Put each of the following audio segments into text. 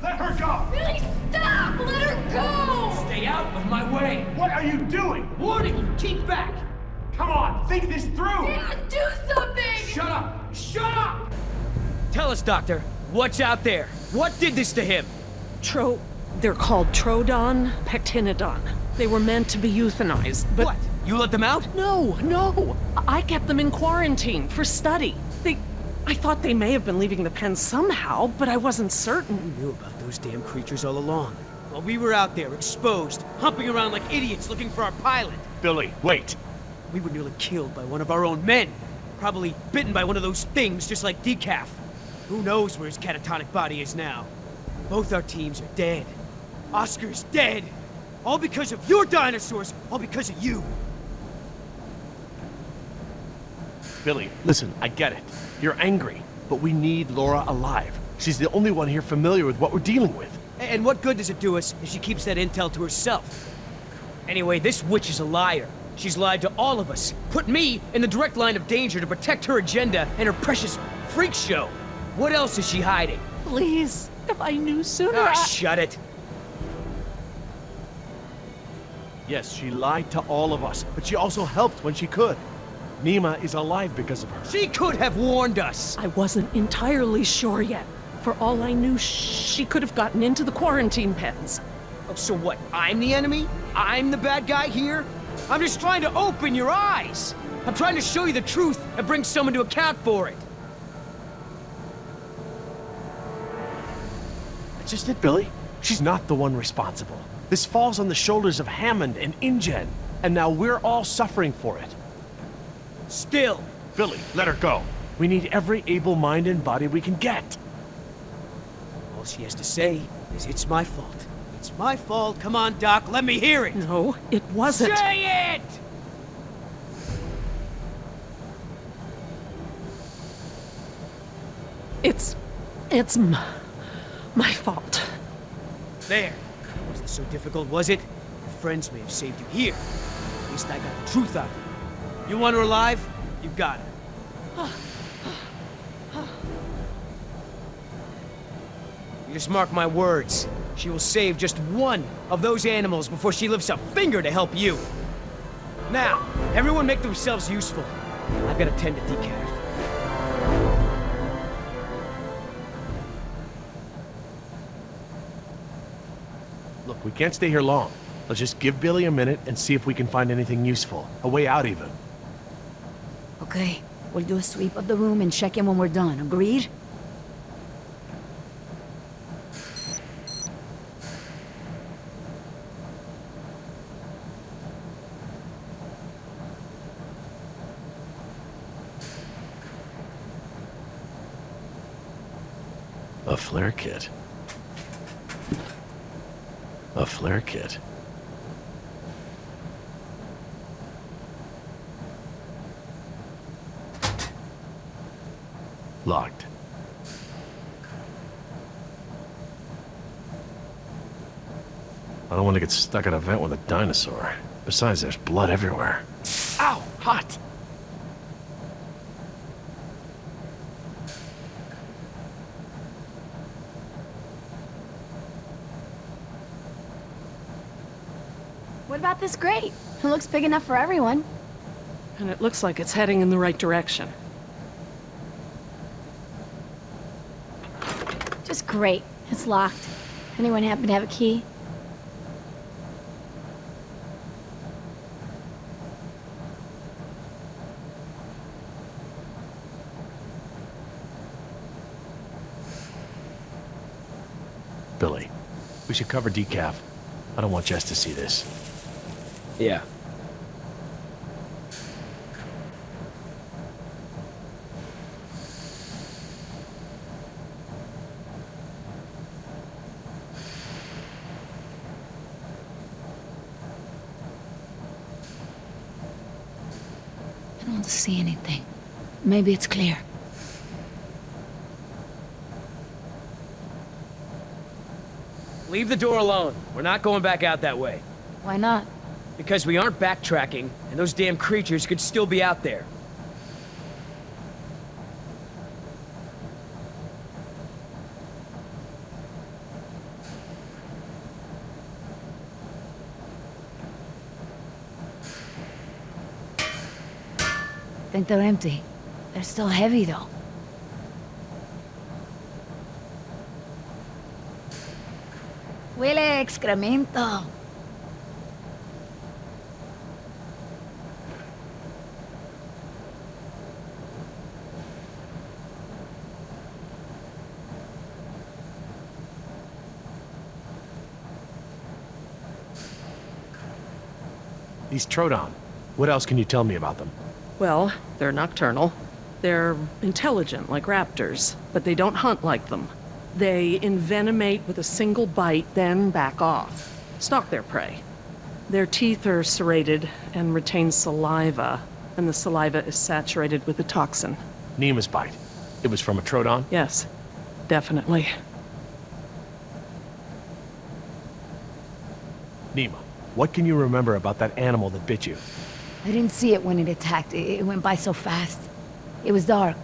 let her go! Billy, stop! Let her go! Stay out of my way! What are you doing? Warning you, keep back! Come on, think this through! Dan, do something! Shut up! Shut up! Tell us, Doctor, what's out there? What did this to him? They're called Trodon Pectinodon. They were meant to be euthanized, but... What? You let them out? No. I kept them in quarantine for study. I thought they may have been leaving the pen somehow, but I wasn't certain. We knew about those damn creatures all along. While we were out there, exposed, humping around like idiots looking for our pilot. Billy, wait. We were nearly killed by one of our own men. Probably bitten by one of those things just like Decaf. Who knows where his catatonic body is now? Both our teams are dead. Oscar's dead. All because of your dinosaurs. All because of you. Billy, listen, I get it. You're angry, but we need Laura alive. She's the only one here familiar with what we're dealing with. And what good does it do us if she keeps that intel to herself? Anyway, this witch is a liar. She's lied to all of us. Put me in the direct line of danger to protect her agenda and her precious freak show. What else is she hiding? Please, if I knew sooner, Ah, shut it. Yes, she lied to all of us, but she also helped when she could. Nima is alive because of her. She could have warned us. I wasn't entirely sure yet. For all I knew, she could have gotten into the quarantine pens. Oh, so what? I'm the enemy? I'm the bad guy here? I'm just trying to open your eyes. I'm trying to show you the truth and bring someone to account for it. That's just it, Billy. She's not the one responsible. This falls on the shoulders of Hammond and InGen, and now we're all suffering for it. Still. Billy, let her go. We need every able mind and body we can get. All she has to say is it's my fault. It's my fault. Come on, Doc, let me hear it. No, it wasn't. Say it! It's my fault. There. Wasn't so difficult, was it? Your friends may have saved you here. At least I got the truth out of you. You want her alive? You got her. You just mark my words. She will save just one of those animals before she lifts a finger to help you. Now, everyone make themselves useful. I've got to tend to Decaf. Look, we can't stay here long. Let's just give Billy a minute and see if we can find anything useful. A way out, even. Okay, we'll do a sweep of the room and check in when we're done. Agreed? A flare kit. A flare kit. Locked. I don't want to get stuck at a vent with a dinosaur. Besides, there's blood everywhere. Ow! Hot! What about this grate? It looks big enough for everyone. And it looks like it's heading in the right direction. Just great. It's locked. Anyone happen to have a key? Billy, we should cover Decaf. I don't want Jess to see this. Yeah. I don't want to see anything. Maybe it's clear. Leave the door alone. We're not going back out that way. Why not? Because we aren't backtracking, and those damn creatures could still be out there. think they're empty. They're still heavy, though. Huele a excremento. These Troodon. What else can you tell me about them? Well, they're nocturnal. They're intelligent like raptors, but they don't hunt like them. They envenomate with a single bite, then back off. Stalk their prey. Their teeth are serrated and retain saliva, and the saliva is saturated with a toxin. Nima's bite. It was from a Troodon? Yes, definitely. Nima, what can you remember about that animal that bit you? I didn't see it when it attacked. It went by so fast. It was dark.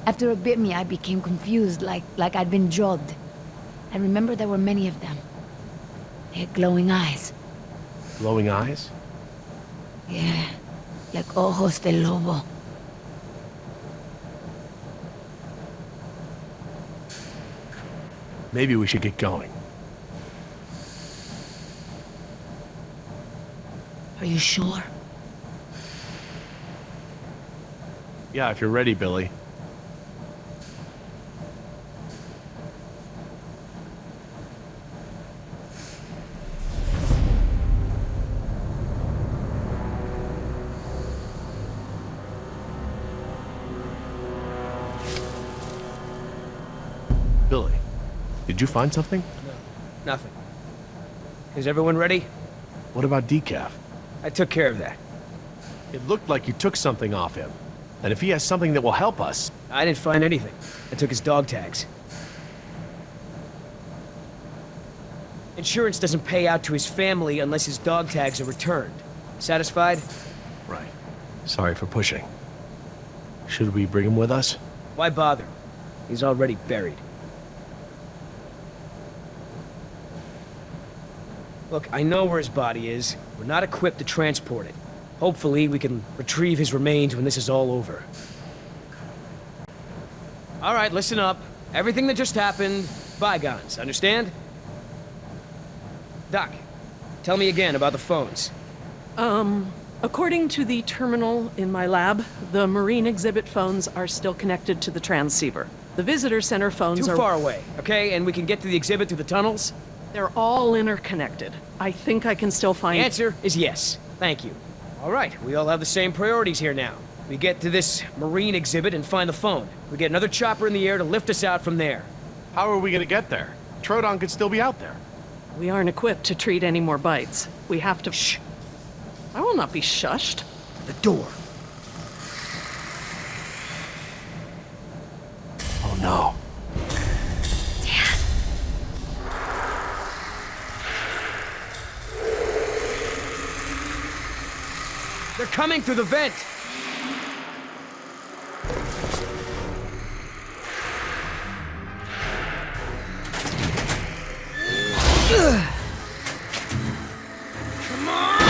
After it bit me, I became confused, like I'd been drugged. I remember there were many of them. They had glowing eyes. Glowing eyes? Yeah, like ojos de lobo. Maybe we should get going. Are you sure? Yeah, if you're ready, Billy. Billy, did you find something? No, nothing. Is everyone ready? What about Decaf? I took care of that. It looked like you took something off him. And if he has something that will help us... I didn't find anything. I took his dog tags. Insurance doesn't pay out to his family unless his dog tags are returned. Satisfied? Right. Sorry for pushing. Should we bring him with us? Why bother? He's already buried. Look, I know where his body is. We're not equipped to transport it. Hopefully, we can retrieve his remains when this is all over. All right, listen up. Everything that just happened, bygones, understand? Doc, tell me again about the phones. According to the terminal in my lab, the marine exhibit phones are still connected to the transceiver. The visitor center phones Too are... far away, okay? And we can get to the exhibit through the tunnels? They're all interconnected. I think I can still find... The answer is yes. Thank you. All right, we all have the same priorities here now. We get to this marine exhibit and find the phone. We get another chopper in the air to lift us out from there. How are we gonna get there? Troodon could still be out there. We aren't equipped to treat any more bites. We have to... Shh! I will not be shushed. The door. Oh no. They're coming through the vent! Come on!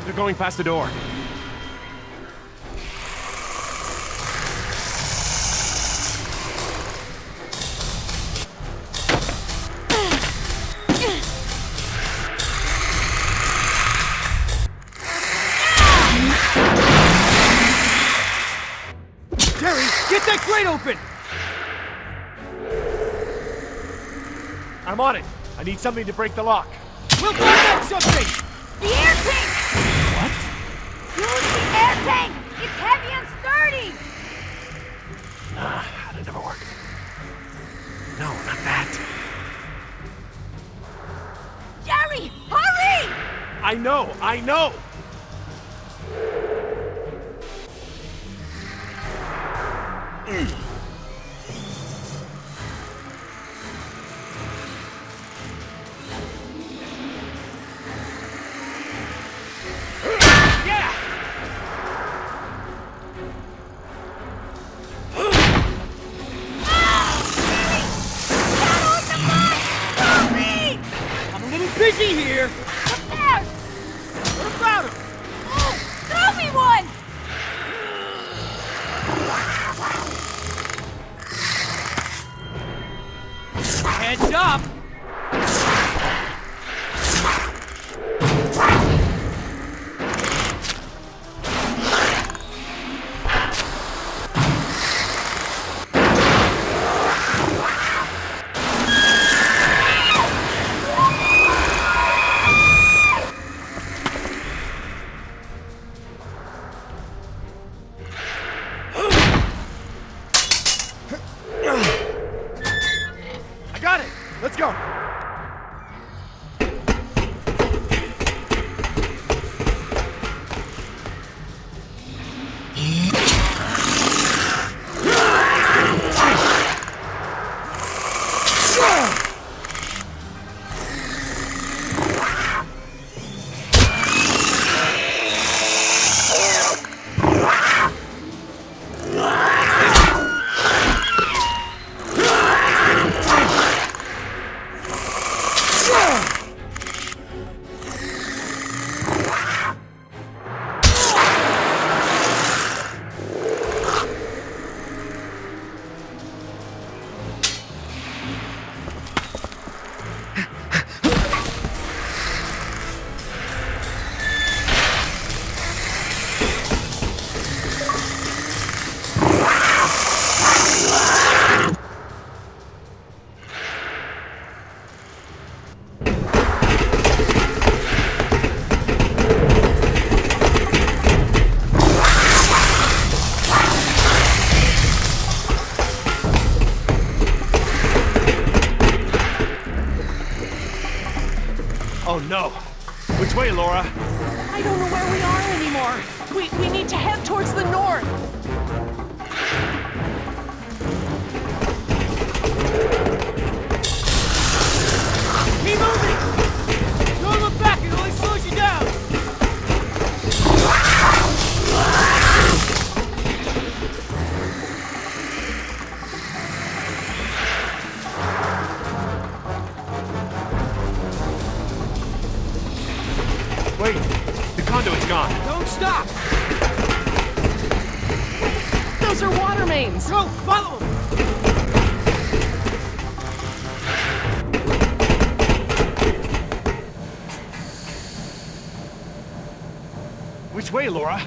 They're going past the door. Jerry, get that grate open! I'm on it. I need something to break the lock. We'll grab that something! The air tank! What? Use the air tank! It's heavy and sturdy! That'll never work. No, not that. Jerry, hurry! I know! way, Laura? I don't know where we are anymore. We need to head towards the north. Keep moving! Don't look back, it only slows you down! Wait, the conduit's gone. Don't stop! Those are water mains. Go, follow him! Which way, Laura?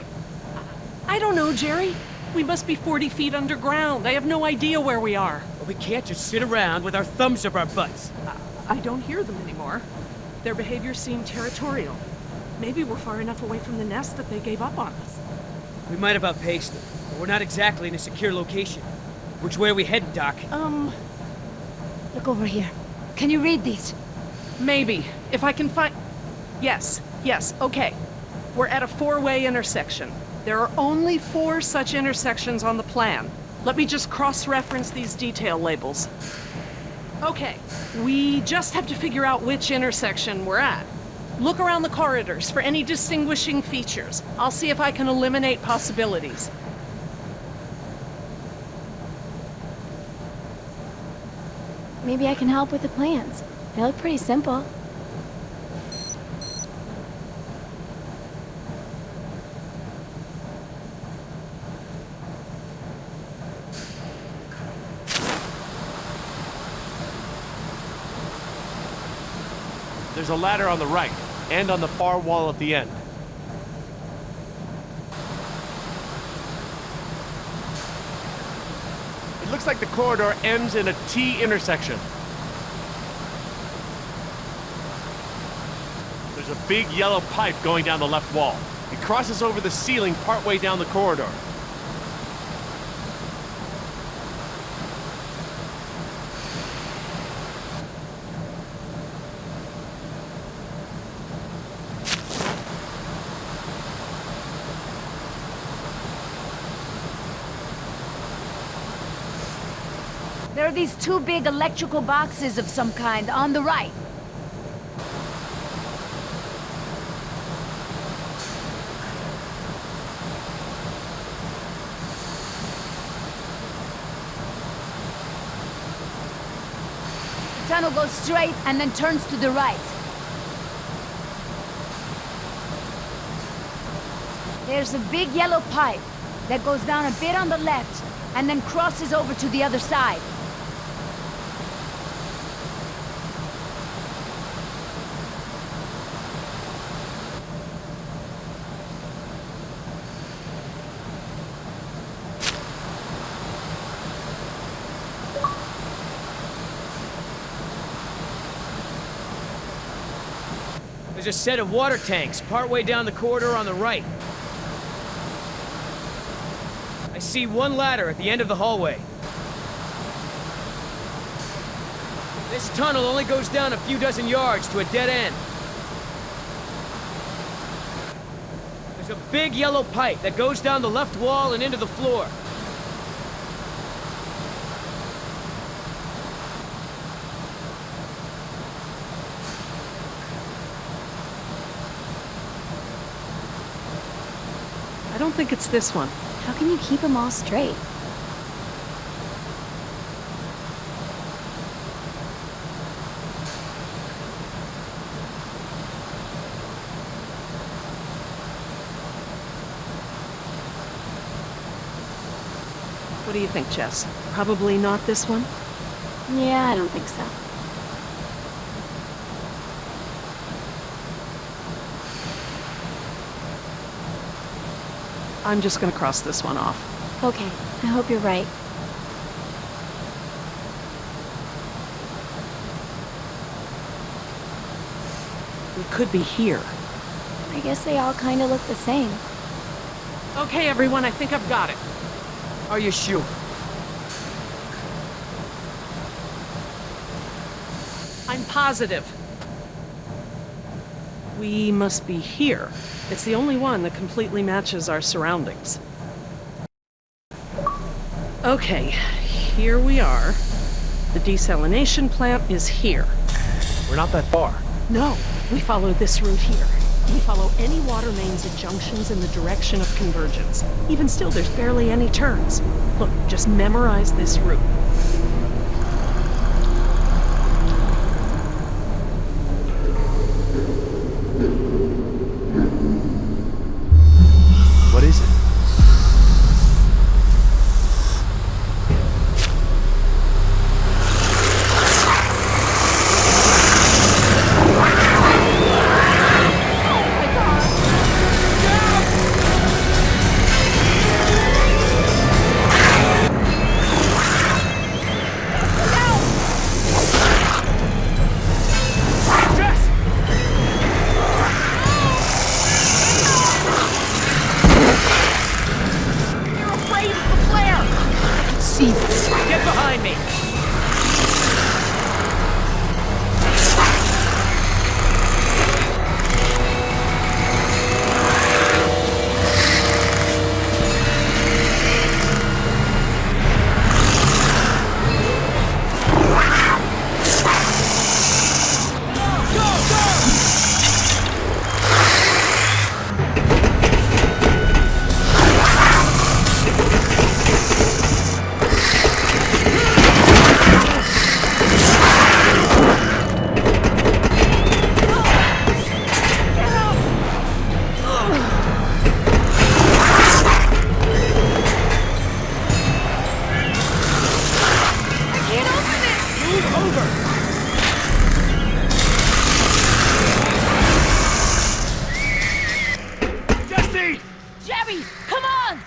I don't know, Jerry. We must be 40 feet underground. I have no idea where we are. But we can't just sit around with our thumbs up our butts. I don't hear them anymore. Their behavior seemed territorial. Maybe we're far enough away from the nest that they gave up on us. We might have outpaced them, but we're not exactly in a secure location. Which way are we heading, Doc? Look over here. Can you read these? Maybe. If I can find... Yes, okay. We're at a 4-way intersection. There are only 4 such intersections on the plan. Let me just cross-reference these detail labels. Okay, we just have to figure out which intersection we're at. Look around the corridors for any distinguishing features. I'll see if I can eliminate possibilities. Maybe I can help with the plans. They look pretty simple. There's a ladder on the right, and on the far wall at the end. It looks like the corridor ends in a T intersection. There's a big yellow pipe going down the left wall. It crosses over the ceiling partway down the corridor. There are these 2 big electrical boxes of some kind on the right. The tunnel goes straight and then turns to the right. There's a big yellow pipe that goes down a bit on the left and then crosses over to the other side. There's a set of water tanks partway down the corridor on the right. I see one ladder at the end of the hallway. This tunnel only goes down a few dozen yards to a dead end. There's a big yellow pipe that goes down the left wall and into the floor. I don't think it's this one. How can you keep them all straight? What do you think, Jess? Probably not this one? Yeah, I don't think so. I'm just gonna cross this one off. Okay, I hope you're right. We could be here. I guess they all kind of look the same. Okay, everyone, I think I've got it. Are you sure? I'm positive. We must be here. It's the only one that completely matches our surroundings. Okay, here we are. The desalination plant is here. We're not that far. No, we follow this route here. We follow any water mains at junctions in the direction of convergence. Even still, there's barely any turns. Look, just memorize this route. What is it? Get behind me! Jerry, come on!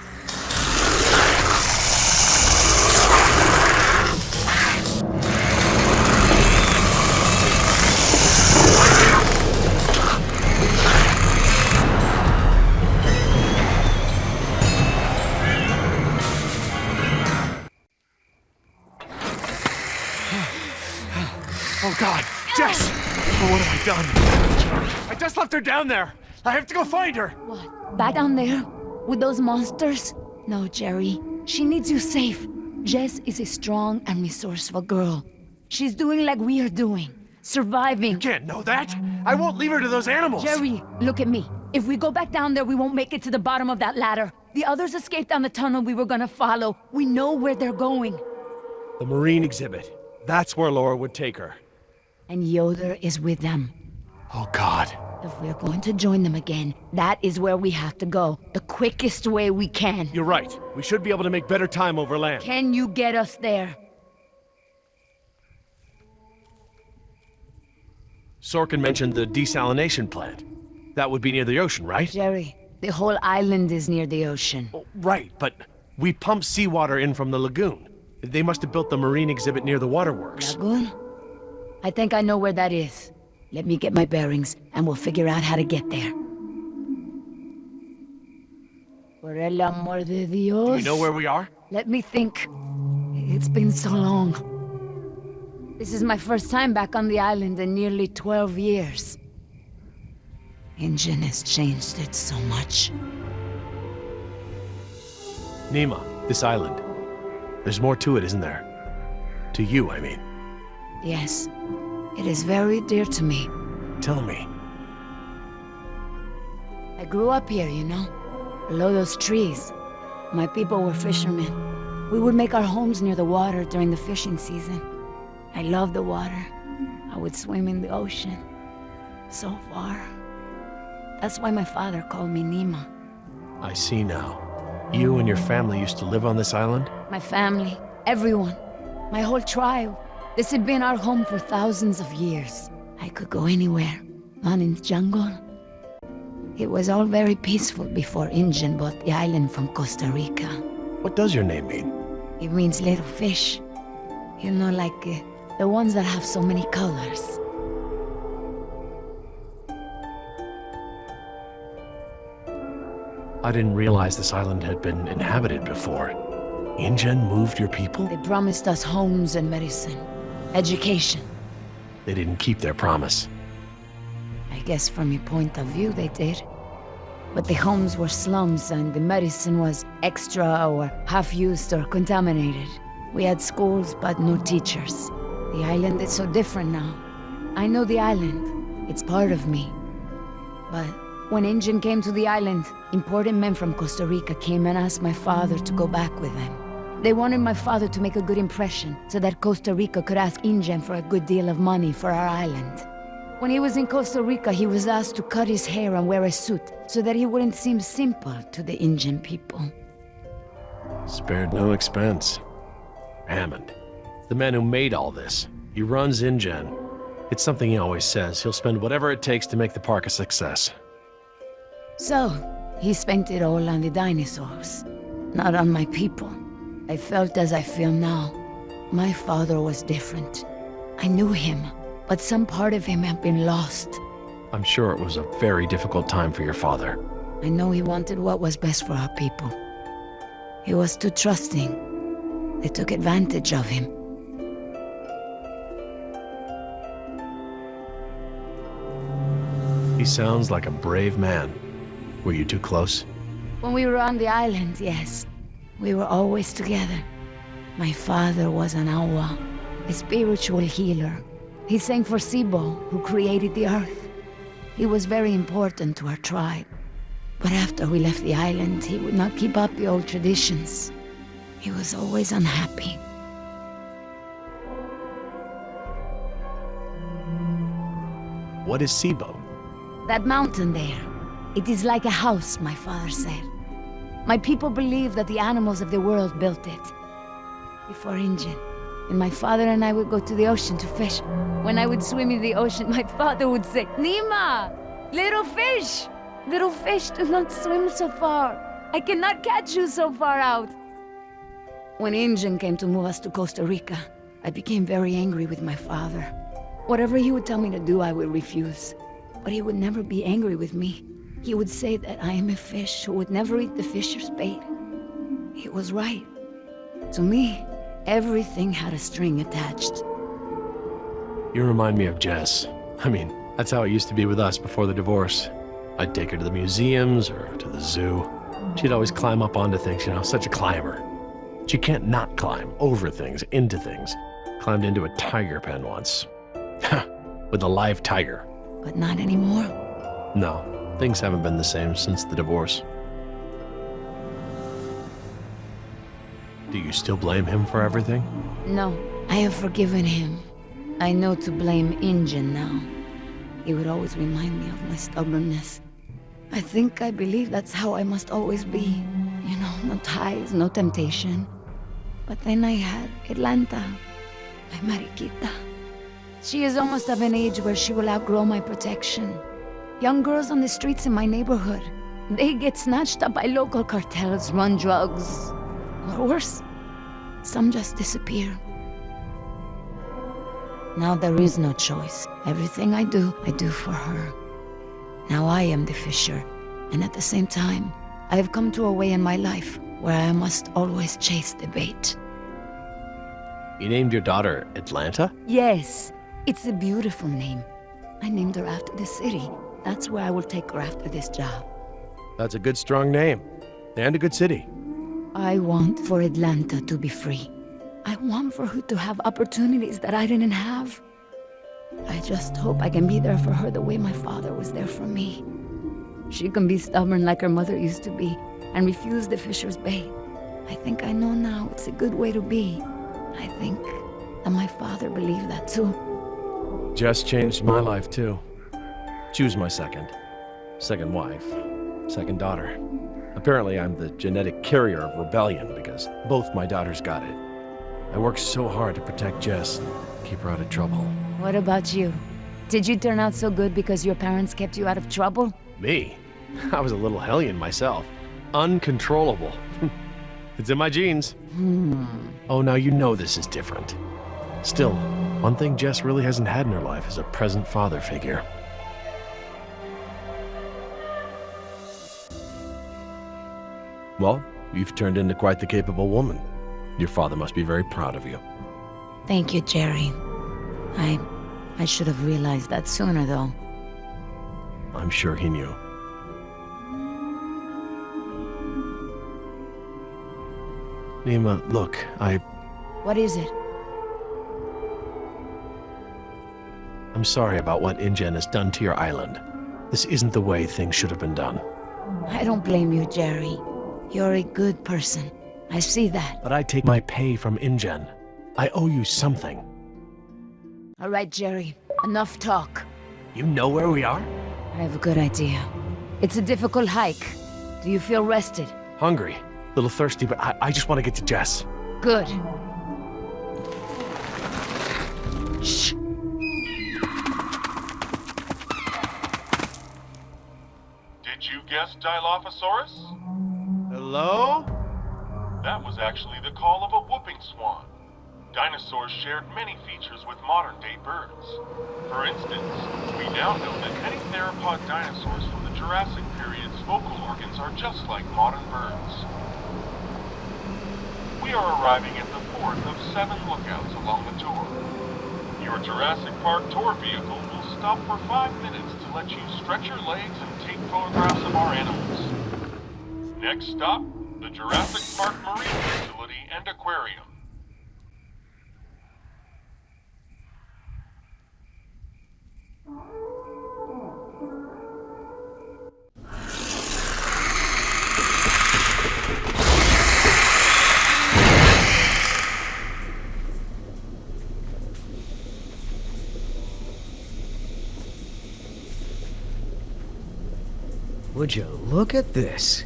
Oh God, Jess! Oh, what have I done? I just left her down there. I have to go find her. What? Back down there? With those monsters? No, Jerry. She needs you safe. Jess is a strong and resourceful girl. She's doing like we are doing. Surviving. You can't know that. I won't leave her to those animals. Jerry, look at me. If we go back down there, we won't make it to the bottom of that ladder. The others escaped down the tunnel we were gonna follow. We know where they're going. The marine exhibit. That's where Laura would take her. And Yoder is with them. Oh God. If we're going to join them again, that is where we have to go. The quickest way we can. You're right. We should be able to make better time over land. Can you get us there? Sorkin mentioned the desalination plant. That would be near the ocean, right? Jerry, the whole island is near the ocean. Oh, right, but we pump seawater in from the lagoon. They must have built the marine exhibit near the waterworks. Lagoon? I think I know where that is. Let me get my bearings, and we'll figure out how to get there. Por el amor de Dios. Do you know where we are? Let me think. It's been so long. This is my first time back on the island in nearly 12 years. Engine has changed it so much. Nima, this island. There's more to it, isn't there? To you, I mean. Yes. It is very dear to me. Tell me. I grew up here, you know, below those trees. My people were fishermen. We would make our homes near the water during the fishing season. I loved the water. I would swim in the ocean. So far. That's why my father called me Nima. I see now. You and your family used to live on this island? My family, everyone, my whole tribe. This had been our home for thousands of years. I could go anywhere, on in the jungle. It was all very peaceful before Ingen bought the island from Costa Rica. What does your name mean? It means little fish. You know, like the ones that have so many colors. I didn't realize this island had been inhabited before. Ingen moved your people? They promised us homes and medicine. Education. They didn't keep their promise. I guess from your point of view they did. But the homes were slums and the medicine was extra or half-used or contaminated. We had schools, but no teachers. The island is so different now. I know the island. It's part of me. But when Injun came to the island, important men from Costa Rica came and asked my father to go back with them. They wanted my father to make a good impression so that Costa Rica could ask Injun for a good deal of money for our island. When he was in Costa Rica, he was asked to cut his hair and wear a suit so that he wouldn't seem simple to the Injun people. Spared no expense. Hammond, the man who made all this, he runs InGen. It's something he always says. He'll spend whatever it takes to make the park a success. So, he spent it all on the dinosaurs, not on my people. I felt as I feel now. My father was different. I knew him, but some part of him had been lost. I'm sure it was a very difficult time for your father. I know he wanted what was best for our people. He was too trusting. They took advantage of him. He sounds like a brave man. Were you too close? When we were on the island, yes. We were always together. My father was an awa, a spiritual healer. He sang for Sibo, who created the earth. He was very important to our tribe. But after we left the island, he would not keep up the old traditions. He was always unhappy. What is Sibo? That mountain there. It is like a house, my father said. My people believe that the animals of the world built it. Before Injun. And my father and I would go to the ocean to fish. When I would swim in the ocean, my father would say, Nima! Little fish! Little fish, do not swim so far. I cannot catch you so far out. When Injun came to move us to Costa Rica, I became very angry with my father. Whatever he would tell me to do, I would refuse. But he would never be angry with me. He would say that I am a fish who would never eat the fisher's bait. He was right. To me, everything had a string attached. You remind me of Jess. I mean, that's how it used to be with us before the divorce. I'd take her to the museums or to the zoo. She'd always climb up onto things, you know, such a climber. She can't not climb over things, into things. Climbed into a tiger pen once. With a live tiger. But not anymore. No. Things haven't been the same since the divorce. Do you still blame him for everything? No, I have forgiven him. I know to blame Injun now. He would always remind me of my stubbornness. I believe that's how I must always be. You know, no ties, no temptation. But then I had Atlanta, my Mariquita. She is almost of an age where she will outgrow my protection. Young girls on the streets in my neighborhood, they get snatched up by local cartels, run drugs, or worse, some just disappear. Now there is no choice. Everything I do for her. Now I am the fisher, and at the same time, I have come to a way in my life where I must always chase the bait. You named your daughter Atlanta? Yes, it's a beautiful name. I named her after the city. That's where I will take her after this job. That's a good, strong name. And a good city. I want for Atlanta to be free. I want for her to have opportunities that I didn't have. I just hope I can be there for her the way my father was there for me. She can be stubborn like her mother used to be and refuse the fisher's bait. I think I know now it's a good way to be. I think that my father believed that too. Jess changed my life too. She was my second wife, second daughter. Apparently I'm the genetic carrier of rebellion because both my daughters got it. I worked so hard to protect Jess and keep her out of trouble. What about you? Did you turn out so good because your parents kept you out of trouble? Me? I was a little hellion myself. Uncontrollable. It's in my genes. Oh, now you know this is different. Still, one thing Jess really hasn't had in her life is a present father figure. Well, you've turned into quite the capable woman. Your father must be very proud of you. Thank you, Jerry. I should have realized that sooner, though. I'm sure he knew. Nima, look, What is it? I'm sorry about what InGen has done to your island. This isn't the way things should have been done. I don't blame you, Jerry. You're a good person. I see that. But I take my pay from InGen. I owe you something. All right, Jerry. Enough talk. You know where we are? I have a good idea. It's a difficult hike. Do you feel rested? Hungry. A little thirsty, but I just want to get to Jess. Good. Shh. Did you guess Dilophosaurus? Hello? That was actually the call of a whooping swan. Dinosaurs shared many features with modern-day birds. For instance, we now know that many theropod dinosaurs from the Jurassic period's vocal organs are just like modern birds. We are arriving at the fourth of 7 lookouts along the tour. Your Jurassic Park tour vehicle will stop for 5 minutes to let you stretch your legs and take photographs of our animals. Next stop, the Jurassic Park Marine Facility and Aquarium. Would you look at this?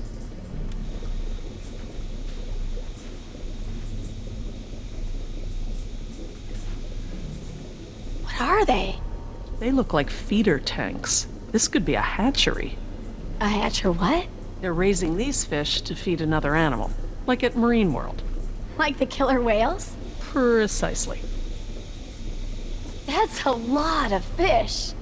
What are they? They look like feeder tanks. This could be a hatchery. A hatcher what? They're raising these fish to feed another animal, like at Marine World. Like the killer whales? Precisely. That's a lot of fish.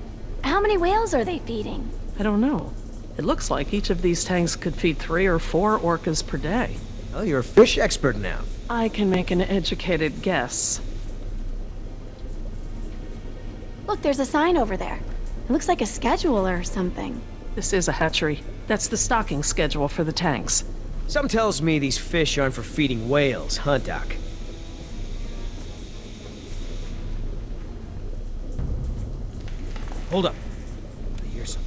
How many whales are they feeding? I don't know. It looks like each of these tanks could feed 3 or 4 orcas per day. Oh, you're a fish expert now. I can make an educated guess. Look, there's a sign over there. It looks like a schedule or something. This is a hatchery. That's the stocking schedule for the tanks. Some tells me these fish aren't for feeding whales, huh, Doc? Hold up. I hear something.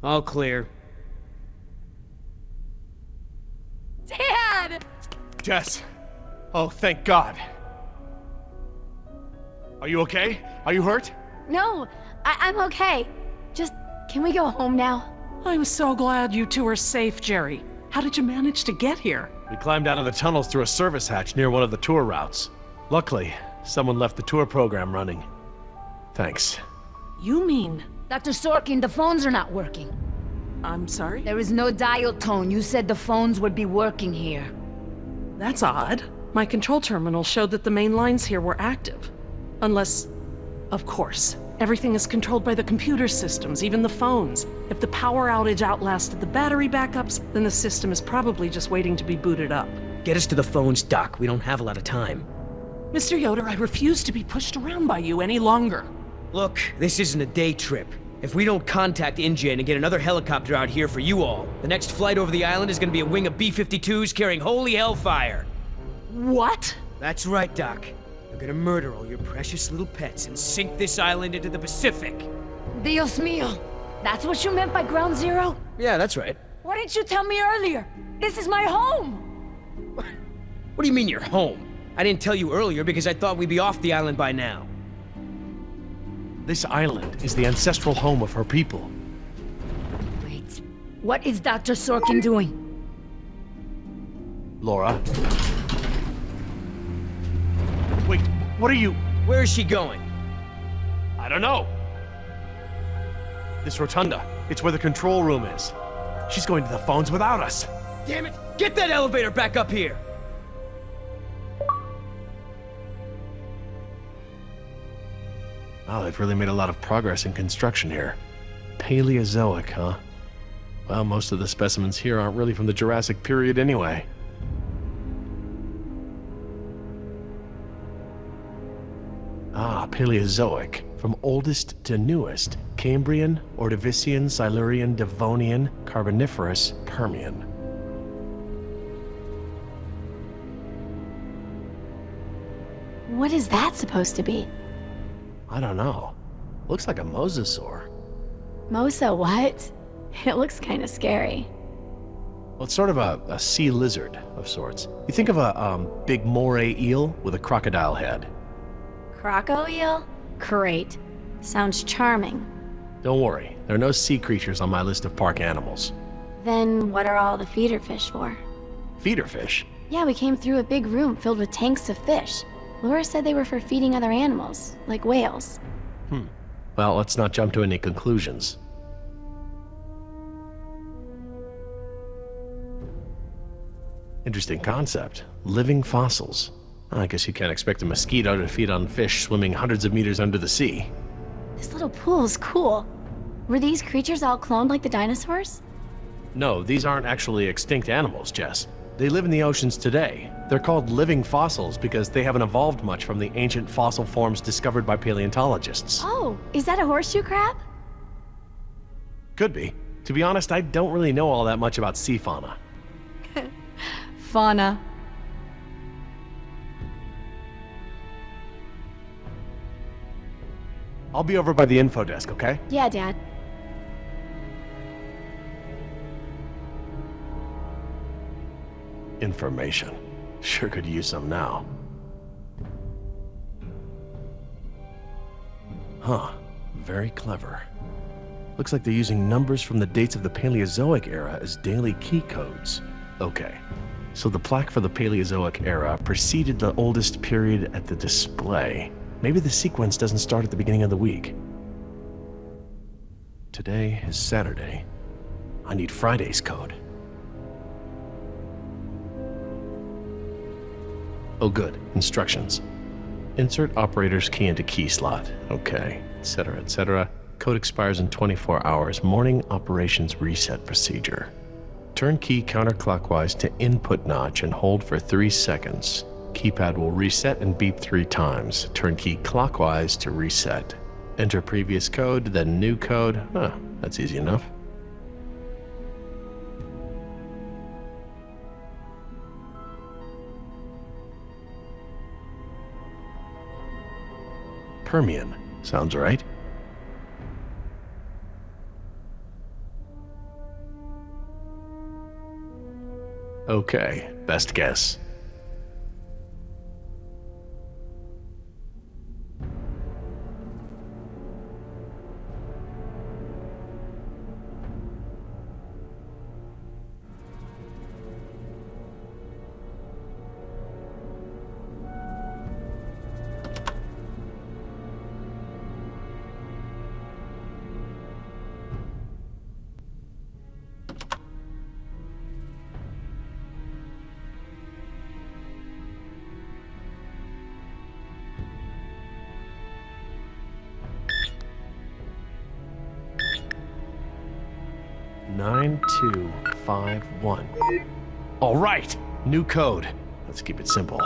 All clear. Dad! Jess! Oh, thank God. Are you okay? Are you hurt? No, I'm okay. Just, can we go home now? I'm so glad you two are safe, Jerry. How did you manage to get here? We climbed out of the tunnels through a service hatch near one of the tour routes. Luckily, someone left the tour program running. Thanks. You mean... Dr. Sorkin, the phones are not working. I'm sorry? There is no dial tone. You said the phones would be working here. That's odd. My control terminal showed that the main lines here were active. Unless... Of course. Everything is controlled by the computer systems, even the phones. If the power outage outlasted the battery backups, then the system is probably just waiting to be booted up. Get us to the phones, Doc. We don't have a lot of time. Mr. Yoder, I refuse to be pushed around by you any longer. Look, this isn't a day trip. If we don't contact InGen and get another helicopter out here for you all, the next flight over the island is gonna be a wing of B-52s carrying holy hellfire. What? That's right, Doc. They're gonna murder all your precious little pets and sink this island into the Pacific. Dios mío. That's what you meant by ground zero? Yeah, that's right. Why didn't you tell me earlier? This is my home! What do you mean you're home? I didn't tell you earlier because I thought we'd be off the island by now. This island is the ancestral home of her people. Wait. What is Dr. Sorkin doing? Laura? Wait, what are you... Where is she going? I don't know. This rotunda. It's where the control room is. She's going to the phones without us. Damn it! Get that elevator back up here! Oh, they've really made a lot of progress in construction here. Paleozoic, huh? Well, most of the specimens here aren't really from the Jurassic period anyway. Ah, Paleozoic. From oldest to newest. Cambrian, Ordovician, Silurian, Devonian, Carboniferous, Permian. What is that supposed to be? I don't know. Looks like a mosasaur. Mosa what? It looks kind of scary. Well, it's sort of a sea lizard of sorts. You think of a big moray eel with a crocodile head. Croco eel? Great. Sounds charming. Don't worry, there are no sea creatures on my list of park animals. Then what are all the feeder fish for? Feeder fish? Yeah, we came through a big room filled with tanks of fish. Laura said they were for feeding other animals, like whales. Well, let's not jump to any conclusions. Interesting concept. Living fossils. I guess you can't expect a mosquito to feed on fish swimming hundreds of meters under the sea. This little pool's cool. Were these creatures all cloned like the dinosaurs? No, these aren't actually extinct animals, Jess. They live in the oceans today. They're called living fossils because they haven't evolved much from the ancient fossil forms discovered by paleontologists. Oh, is that a horseshoe crab? Could be. To be honest, I don't really know all that much about sea fauna. Fauna. I'll be over by the info desk, okay? Yeah, Dad. Information. Sure could use some now. Huh. Very clever. Looks like they're using numbers from the dates of the Paleozoic era as daily key codes. Okay. So the plaque for the Paleozoic era preceded the oldest period at the display. Maybe the sequence doesn't start at the beginning of the week. Today is Saturday. I need Friday's code. Oh good, instructions. Insert operator's key into key slot. Okay, etc., etc. Code expires in 24 hours. Morning operations reset procedure. Turn key counterclockwise to input notch and hold for 3 seconds. Keypad will reset and beep 3 times. Turn key clockwise to reset. Enter previous code, then new code. Huh, that's easy enough. Permian. Sounds right. Okay, best guess. Nine, 2, 5, 1. All right, new code. Let's keep it simple.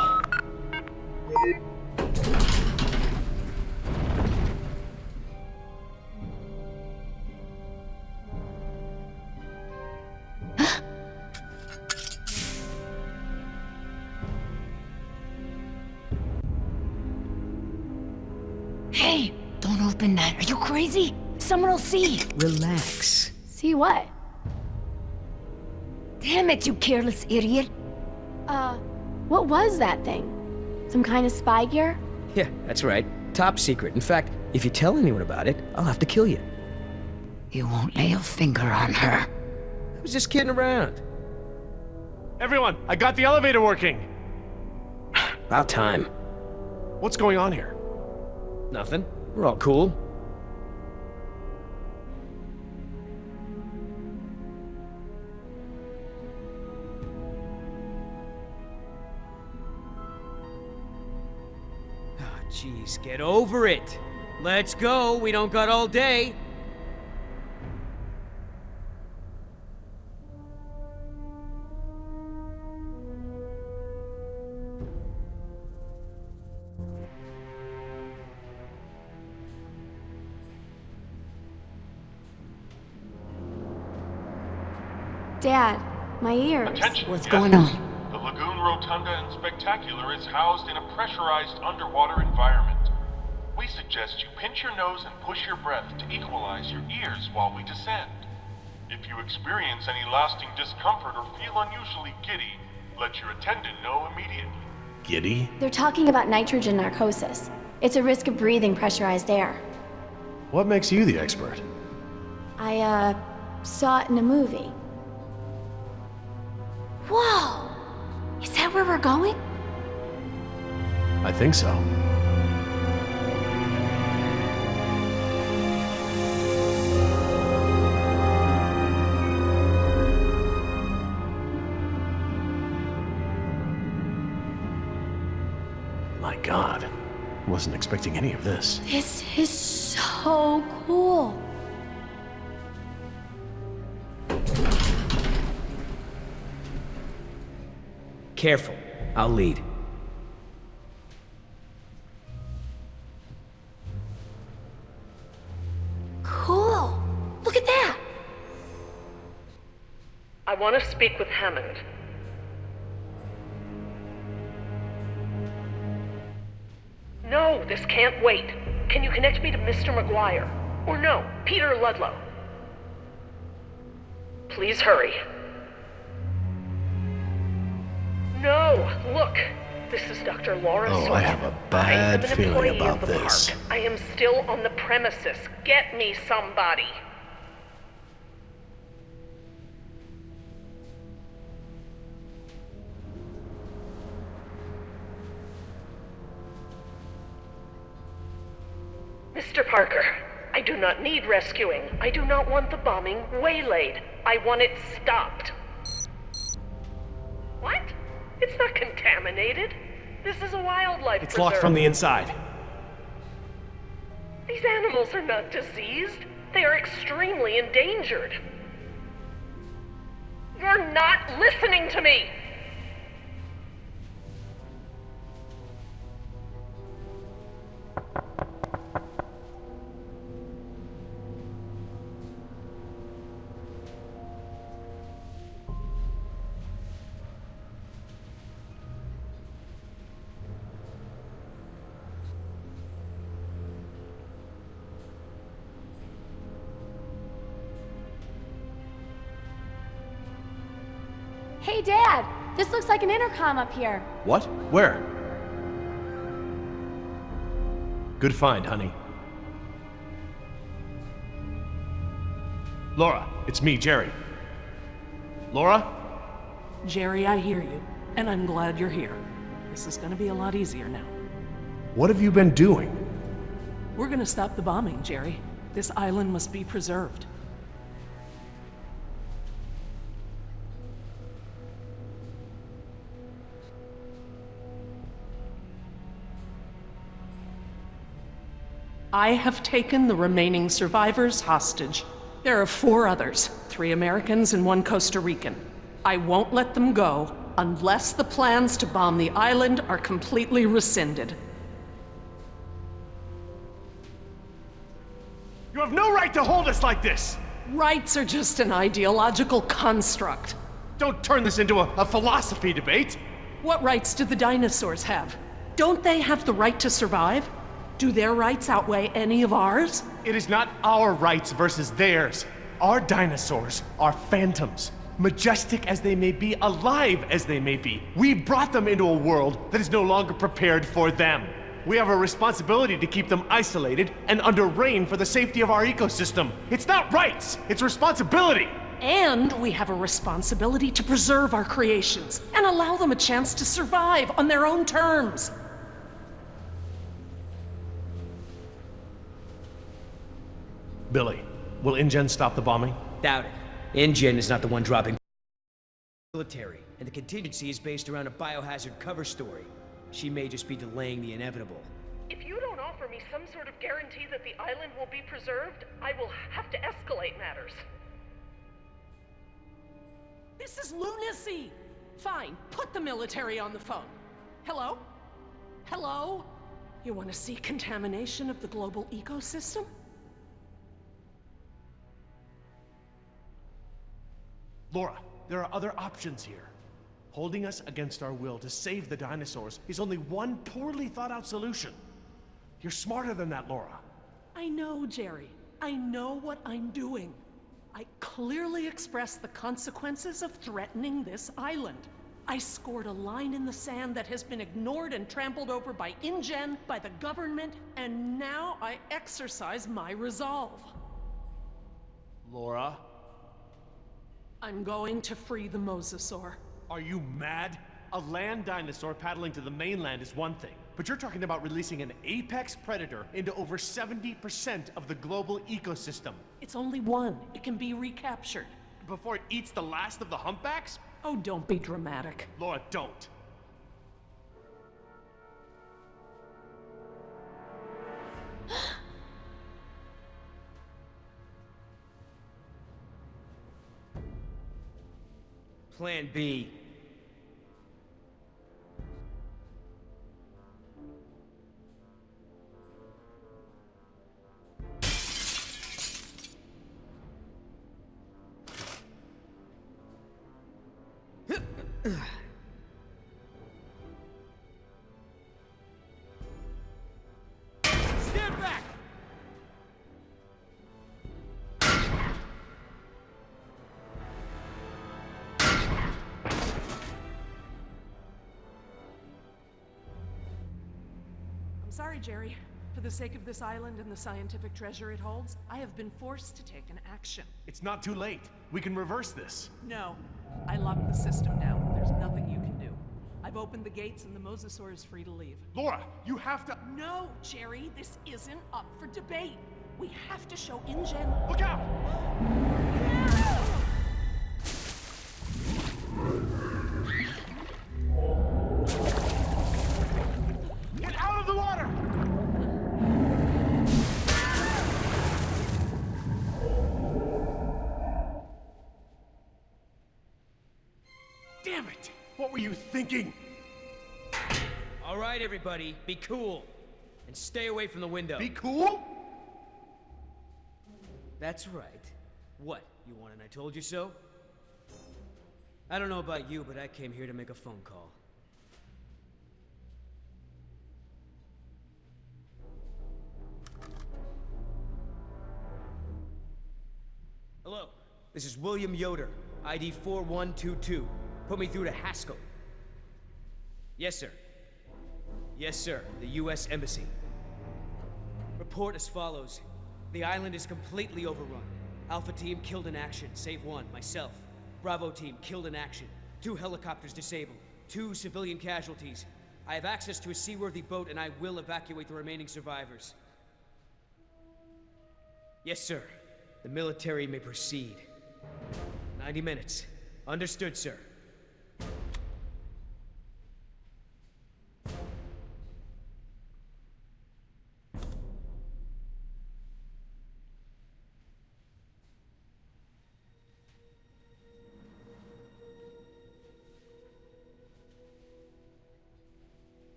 Hey, don't open that. Are you crazy? Someone will see. Relax. See what? Damn it, you careless idiot. What was that thing? Some kind of spy gear? Yeah, that's right. Top secret. In fact, if you tell anyone about it, I'll have to kill you. You won't lay a finger on her. I was just kidding around. Everyone, I got the elevator working. About time. What's going on here? Nothing. We're all cool. Jeez, get over it. Let's go, we don't got all day. Dad, my ears. Attention, What's guests. going on? The Lagoon Rotunda and Spectacular is housed in a pressurized underwater environment. We suggest you pinch your nose and push your breath to equalize your ears while we descend. If you experience any lasting discomfort or feel unusually giddy, let your attendant know immediately. Giddy? They're talking about nitrogen narcosis. It's a risk of breathing pressurized air. What makes you the expert? I, saw it in a movie. Whoa! Is that where we're going? I think so. My God. Wasn't expecting any of this. This is so cool. Careful, I'll lead. Cool. Look at that. I want to speak with Hammond. No, this can't wait. Can you connect me to Mr. McGuire? Or no, Peter Ludlow? Please hurry. No, look. This is Dr. Laura Oh, Sawyer. I have a bad I am an feeling employee about of the this. park. I am still on the premises. Get me somebody. Mr. Parker, I do not need rescuing. I do not want the bombing waylaid. I want it stopped. What? It's not contaminated. This is a wildlife It's preserve. locked from the inside. These animals are not diseased. They are extremely endangered. You're not listening to me! Hey, Dad. This looks like an intercom up here. What? Where? Good find, honey. Laura, it's me, Jerry. Laura? Jerry, I hear you, and I'm glad you're here. This is gonna be a lot easier now. What have you been doing? We're gonna stop the bombing, Jerry. This island must be preserved. I have taken the remaining survivors hostage. There are 4 others, 3 Americans and 1 Costa Rican. I won't let them go unless the plans to bomb the island are completely rescinded. You have no right to hold us like this! Rights are just an ideological construct. Don't turn this into a philosophy debate! What rights do the dinosaurs have? Don't they have the right to survive? Do their rights outweigh any of ours? It is not our rights versus theirs. Our dinosaurs are phantoms. Majestic as they may be, alive as they may be. We brought them into a world that is no longer prepared for them. We have a responsibility to keep them isolated and under rein for the safety of our ecosystem. It's not rights, it's responsibility. And we have a responsibility to preserve our creations and allow them a chance to survive on their own terms. Billy, will InGen stop the bombing? Doubt it. InGen is not the one dropping military, and the contingency is based around a biohazard cover story. She may just be delaying the inevitable. If offer me some sort of guarantee that the island will be preserved, I will have to escalate matters. This is lunacy! Fine, put the military on the phone. Hello? Hello? You want to see contamination of the global ecosystem? Laura, there are other options here. Holding us against our will to save the dinosaurs is only one poorly thought out solution. You're smarter than that, Laura. I know, Jerry. I know what I'm doing. I clearly expressed the consequences of threatening this island. I scored a line in the sand that has been ignored and trampled over by InGen, by the government, and now I exercise my resolve. Laura? I'm going to free the Mosasaur. Are you mad? A land dinosaur paddling to the mainland is one thing, but you're talking about releasing an apex predator into over 70% of the global ecosystem. It's only one. It can be recaptured. Before it eats the last of the humpbacks? Oh, don't be dramatic. Laura, don't. Plan B. Stand back! I'm sorry, Jerry. For the sake of this island and the scientific treasure it holds, I have been forced to take an action. It's not too late. We can reverse this. No. I locked the system down. There's nothing you can do. I've opened the gates and the Mosasaur is free to leave. Laura, you have to... No, Jerry, this isn't up for debate. We have to show InGen... Look out! Get out of the water! Damn it! What were you thinking? All right, everybody, be cool. And stay away from the window. Be cool? That's right. What, you want an I told you so? I don't know about you, but I came here to make a phone call. Hello, this is William Yoder, ID 4122. Put me through to Haskell. Yes, sir. Yes, sir, the U.S. Embassy. Report as follows. The island is completely overrun. Alpha team killed in action, save one, myself. Bravo team killed in action. 2 helicopters disabled. 2 civilian casualties. I have access to a seaworthy boat and I will evacuate the remaining survivors. Yes, sir. The military may proceed. 90 minutes. Understood, sir.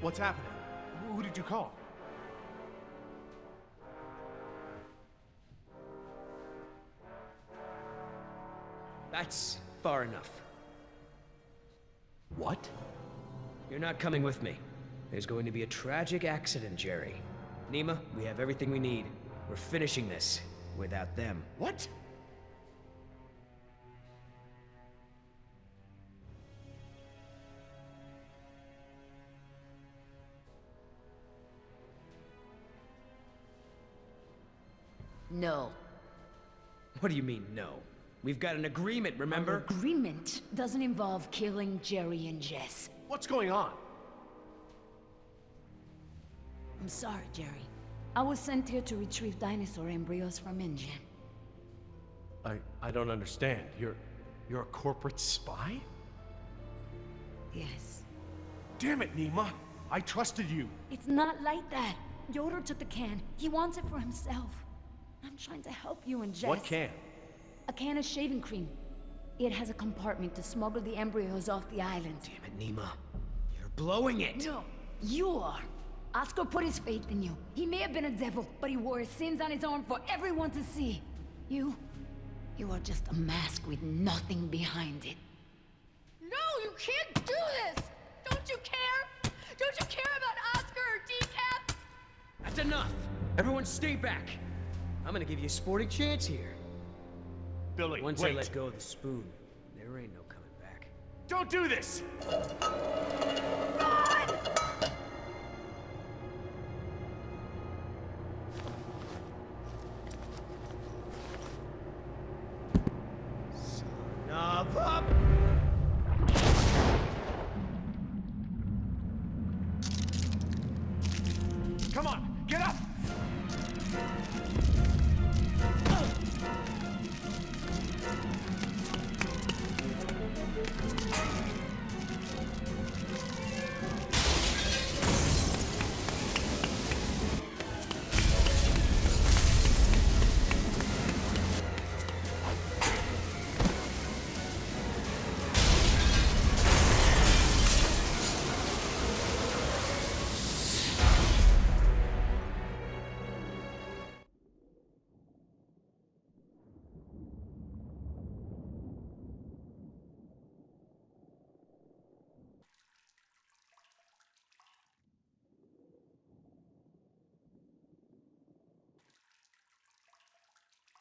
What's happening? Who did you call? That's far enough. What? You're not coming with me. There's going to be a tragic accident, Jerry. Nima, we have everything we need. We're finishing this without them. What? No. What do you mean, no? We've got an agreement, remember? Our agreement doesn't involve killing Jerry and Jess. What's going on? I'm sorry, Jerry. I was sent here to retrieve dinosaur embryos from InGen. I don't understand. You're a corporate spy? Yes. Damn it, Nima! I trusted you. It's not like that. Yoder took the can. He wants it for himself. I'm trying to help you and Jess. What can? A can of shaving cream. It has a compartment to smuggle the embryos off the island. Damn it, Nima. You're blowing it! No, you are. Oscar put his faith in you. He may have been a devil, but he wore his sins on his arm for everyone to see. You are just a mask with nothing behind it. No, you can't do this! Don't you care? Don't you care about Oscar or Decaf? That's enough! Everyone stay back! I'm gonna give you a sporting chance here. Billy, Once wait. I let go of the spoon, there ain't no coming back. Don't do this! Son of a... Come on, get up!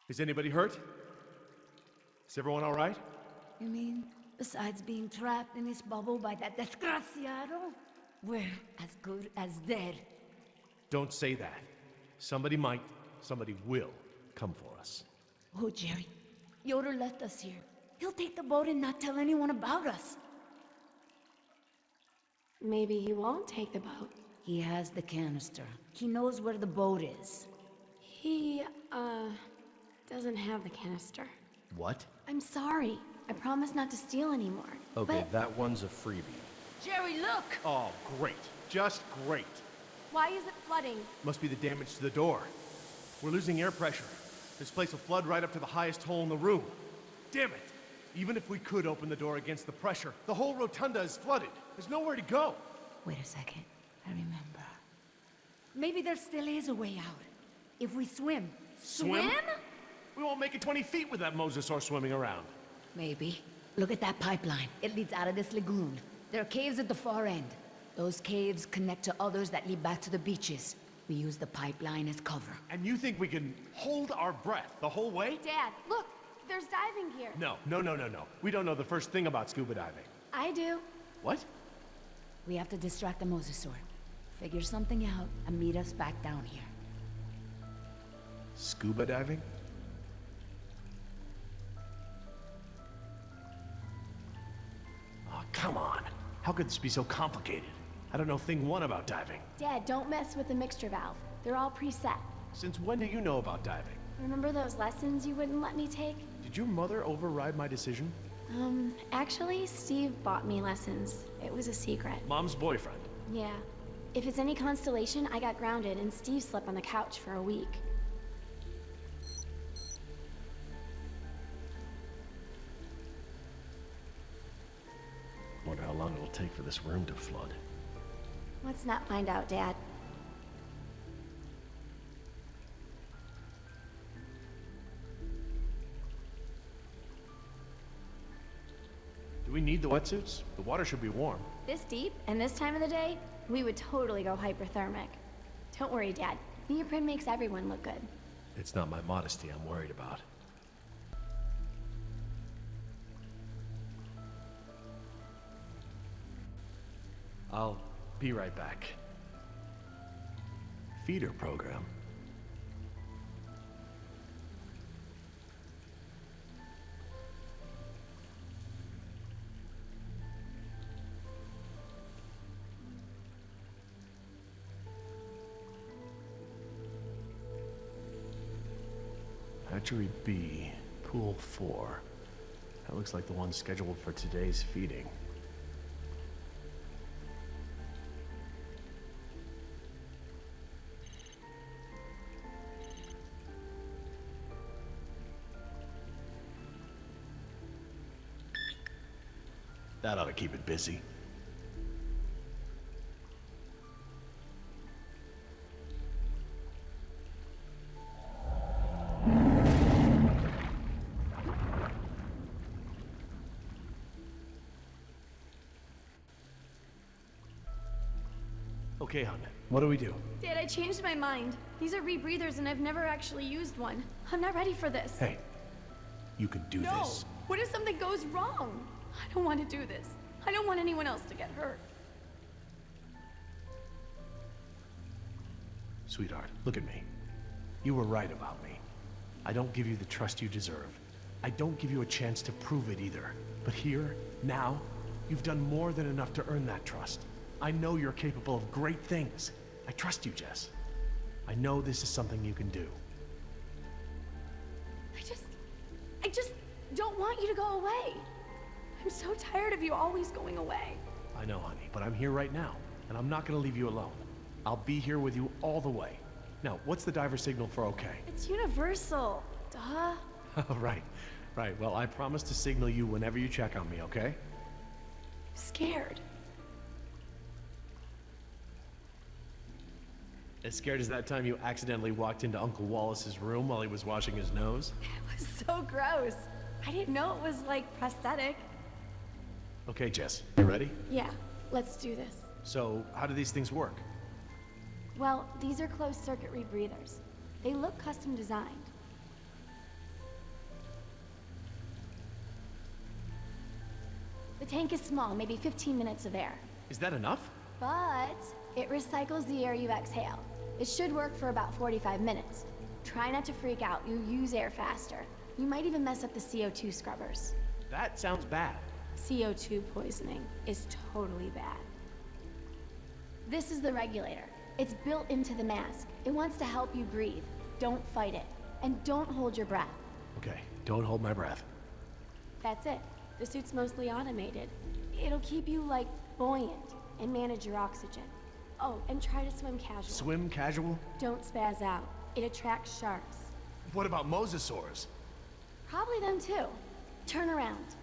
Is anybody hurt? Is everyone all right? You mean, besides being trapped in this bubble by that desgraciado, we're as good as dead. Don't say that. Somebody might, somebody will come for us. Oh, Jerry, Yoder left us here. He'll take the boat and not tell anyone about us. Maybe he won't take the boat. He has the canister. He knows where the boat is. He, doesn't have the canister. What? I'm sorry. I promise not to steal anymore. Okay, But that one's a freebie. Jerry, look! Oh, great. Just great. why is it flooding? Must be the damage to the door. We're losing air pressure. This place will flood right up to the highest hole in the room. Damn it! Even if we could open the door against the pressure, the whole rotunda is flooded. There's nowhere to go. Wait a second. I remember. Maybe there still is a way out. If we swim. Swim? We won't make it 20 feet with that mosasaur swimming around. Maybe. Look at that pipeline. It leads out of this lagoon. There are caves at the far end. Those caves connect to others that lead back to the beaches. We use the pipeline as cover. And you think we can hold our breath the whole way? Dad, look! There's diving gear. No. We don't know the first thing about scuba diving. I do. What? We have to distract the mosasaur. Figure something out and meet us back down here. Scuba diving? Oh, come on. How could this be so complicated? I don't know thing one about diving. Dad, don't mess with the mixture valve. They're all preset. Since when do you know about diving? Remember those lessons you wouldn't let me take? Did your mother override my decision? Actually, Steve bought me lessons. It was a secret. Mom's boyfriend. Yeah. If it's any consolation, I got grounded and Steve slept on the couch for a week. Wonder how long it'll take for this room to flood. Let's not find out, Dad. Do we need the wetsuits? The water should be warm. This deep and this time of the day, we would totally go hyperthermic. Don't worry, Dad. Neoprene makes everyone look good. It's not my modesty I'm worried about. I'll be right back. Feeder program. Hatchery B, Pool 4. That looks like the one scheduled for today's feeding. That ought to keep it busy. Okay, hon. What do we do? Dad, I changed my mind. These are rebreathers and I've never actually used one. I'm not ready for this. Hey, you can do No! this. What if something goes wrong? I don't want to do this. I don't want anyone else to get hurt. Sweetheart, look at me. You were right about me. I don't give you the trust you deserve. I don't give you a chance to prove it either. But here, now, you've done more than enough to earn that trust. I know you're capable of great things. I trust you, Jess. I know this is something you can do. I just don't want you to go away. I'm so tired of you always going away. I know, honey, but I'm here right now, and I'm not gonna leave you alone. I'll be here with you all the way. Now, what's the diver signal for okay? It's universal. Duh. Oh, right. Well, I promise to signal you whenever you check on me, okay? I'm scared. As scared as that time you accidentally walked into Uncle Wallace's room while he was washing his nose? It was so gross. I didn't know it was like prosthetic. Okay, Jess, you ready? Yeah, let's do this. So, how do these things work? Well, these are closed-circuit rebreathers. They look custom designed. The tank is small, maybe 15 minutes of air. Is that enough? But it recycles the air you exhale. It should work for about 45 minutes. Try not to freak out. You use air faster. You might even mess up the CO2 scrubbers. That sounds bad. CO2 poisoning is totally bad. This is the regulator. It's built into the mask. It wants to help you breathe. Don't fight it. And don't hold your breath. Okay, don't hold my breath. That's it. The suit's mostly automated. It'll keep you, like, buoyant and manage your oxygen. Oh, and try to swim casual. Swim casual? Don't spaz out. It attracts sharks. What about mosasaurs? Probably them too. Turn around.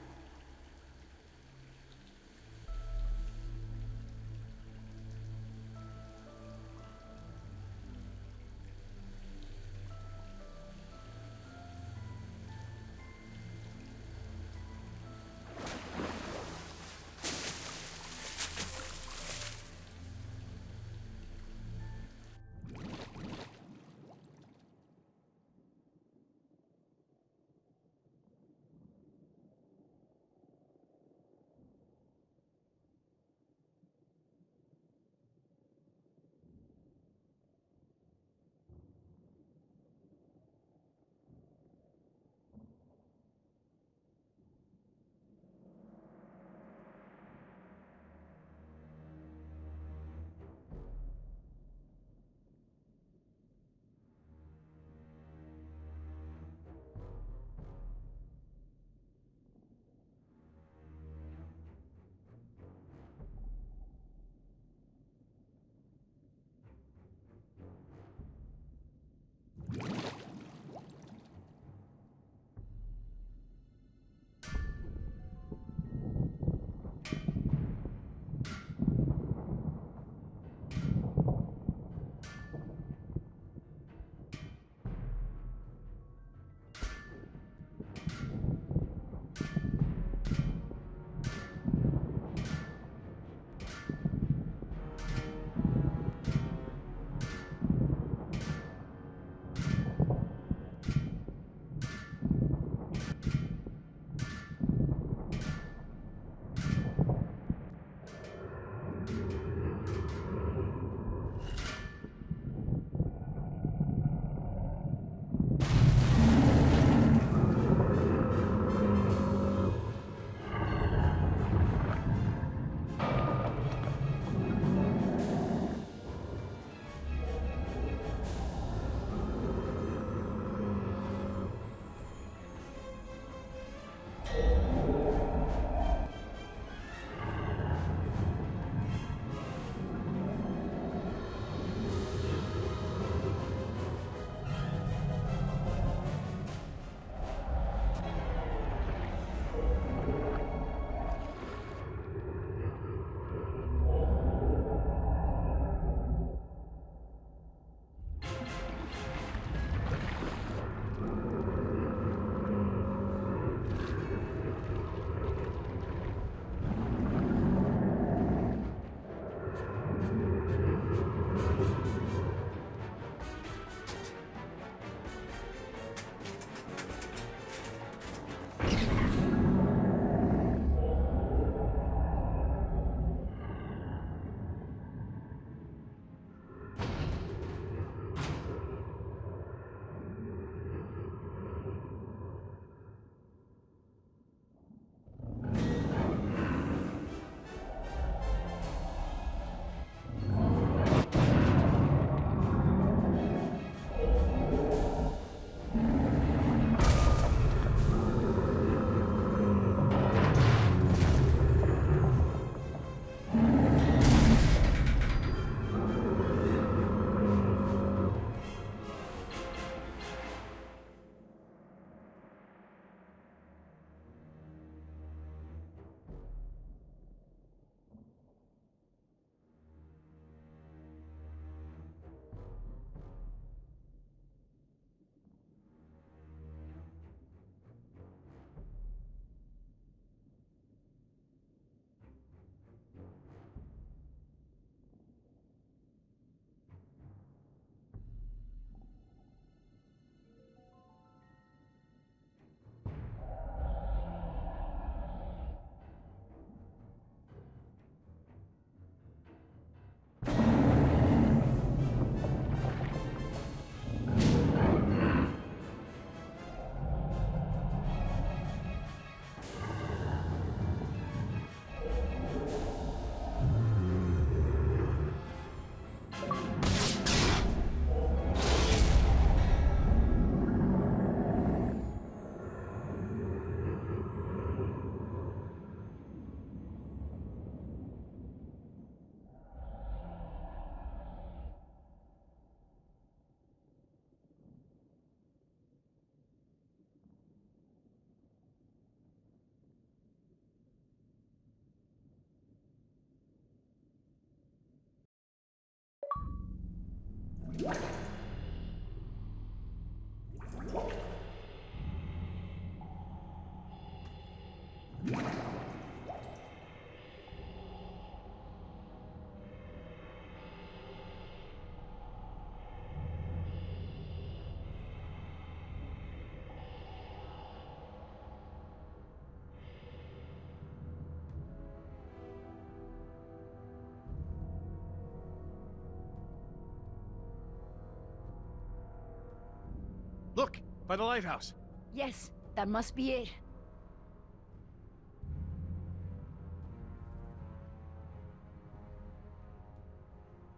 Look, by the lighthouse. Yes, that must be it.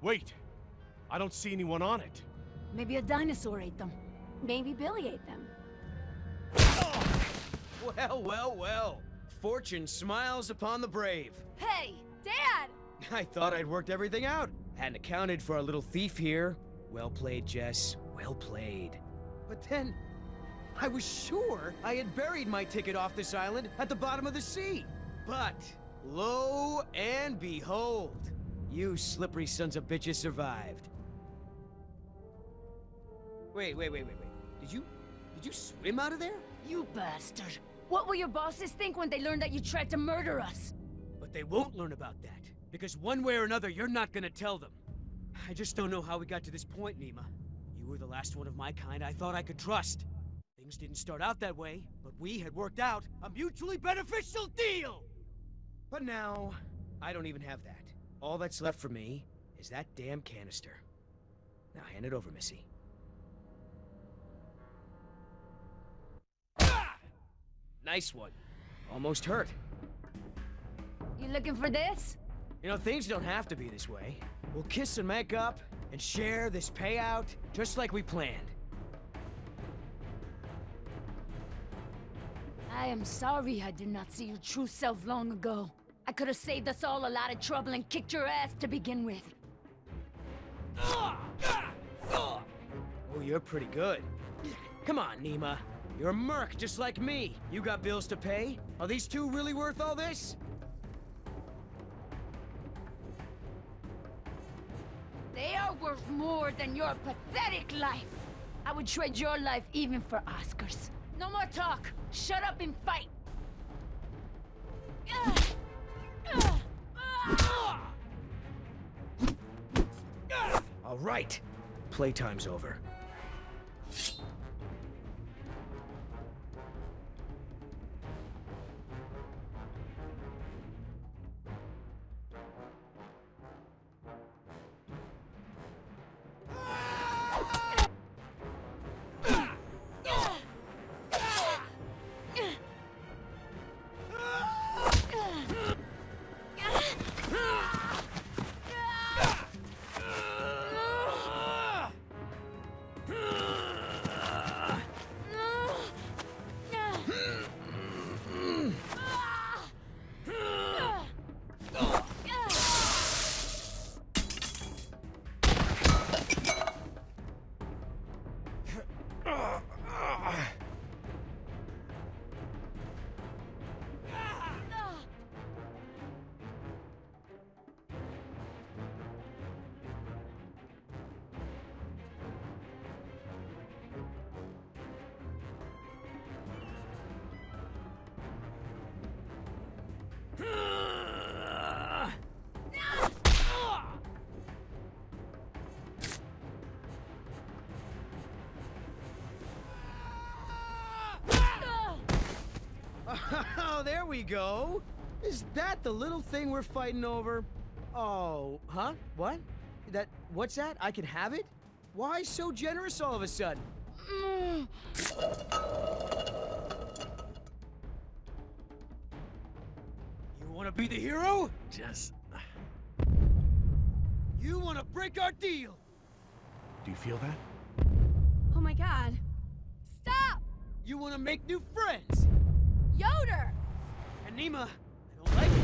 Wait, I don't see anyone on it. Maybe a dinosaur ate them. Maybe Billy ate them. Well, well, well. Fortune smiles upon the brave. Hey, Dad! I thought I'd worked everything out. Hadn't accounted for our little thief here. Well played, Jess. Well played. But then, I was sure I had buried my ticket off this island at the bottom of the sea. But, lo and behold, you slippery sons of bitches survived. Wait. Did you swim out of there? You bastard. What will your bosses think when they learn that you tried to murder us? But they won't learn about that. Because one way or another, you're not gonna tell them. I just don't know how we got to this point, Nima. You were the last one of my kind I thought I could trust. Things didn't start out that way, but we had worked out a mutually beneficial deal! But now, I don't even have that. All that's left for me is that damn canister. Now hand it over, Missy. Ah! Nice one. Almost hurt. You looking for this? You know, things don't have to be this way. We'll kiss and make up, and share this payout, just like we planned. I am sorry I did not see your true self long ago. I could have saved us all a lot of trouble and kicked your ass to begin with. Oh, you're pretty good. Come on, Nima. You're a merc just like me. You got bills to pay? Are these two really worth all this? They are worth more than your pathetic life. I would trade your life even for Oscar's. No more talk. Shut up and fight. All right. Playtime's over. Oh, there we go. Is that the little thing we're fighting over? Oh, huh? What? What's that? I can have it? Why so generous all of a sudden? You want to be the hero? Jess. You want to break our deal? Do you feel that? Oh my god. Stop! You want to make new friends? Yoder! And Nima, I don't like it.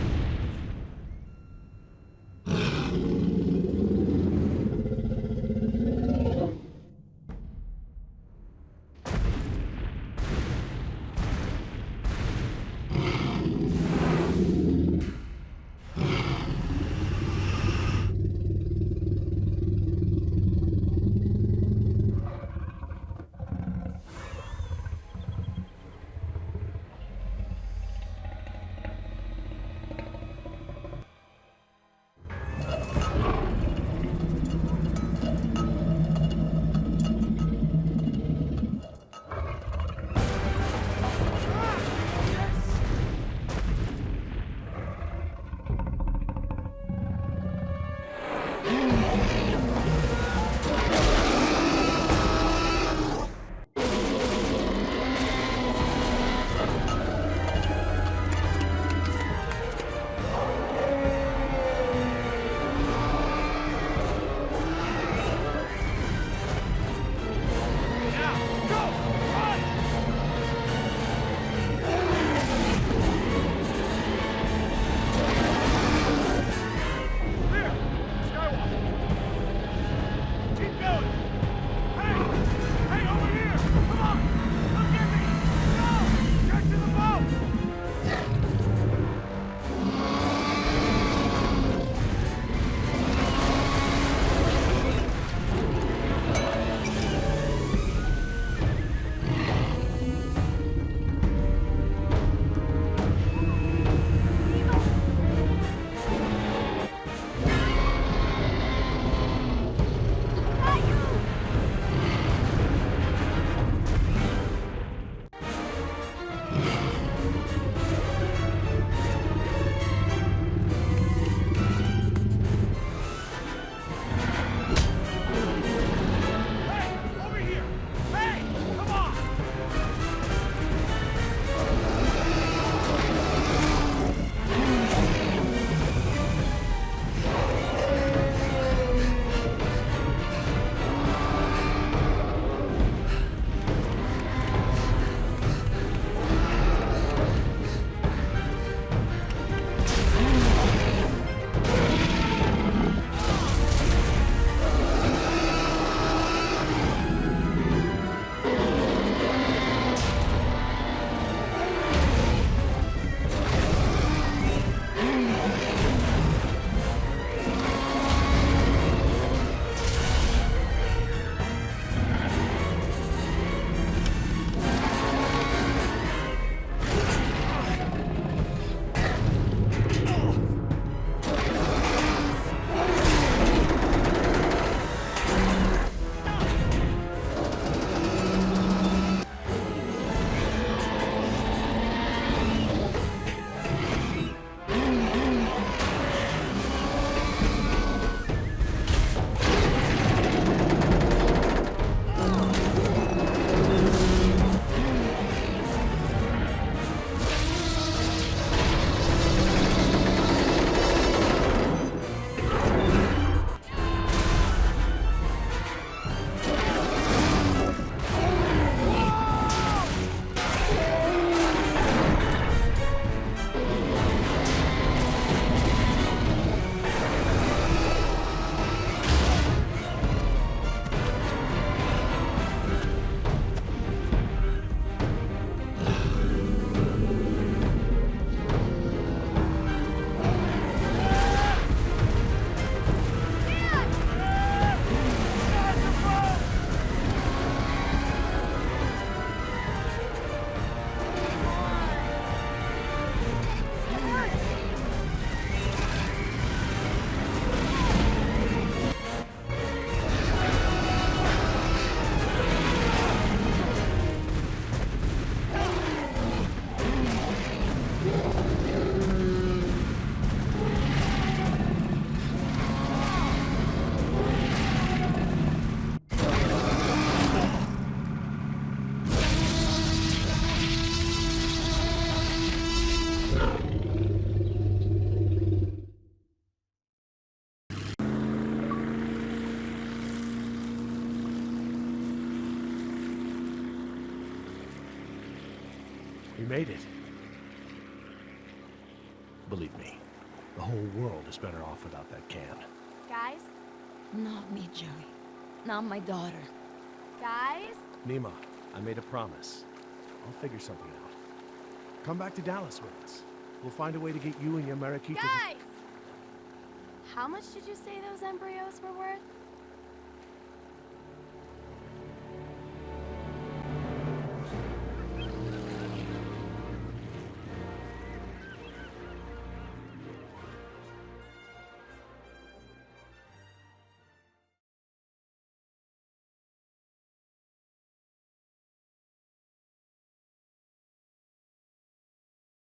We made it. Believe me, the whole world is better off without that can. Guys? Not me, Joey. Not my daughter. Guys? Nima, I made a promise. I'll figure something out. Come back to Dallas with us. We'll find a way to get you and your Mariquita. Guys! How much did you say those embryos were worth?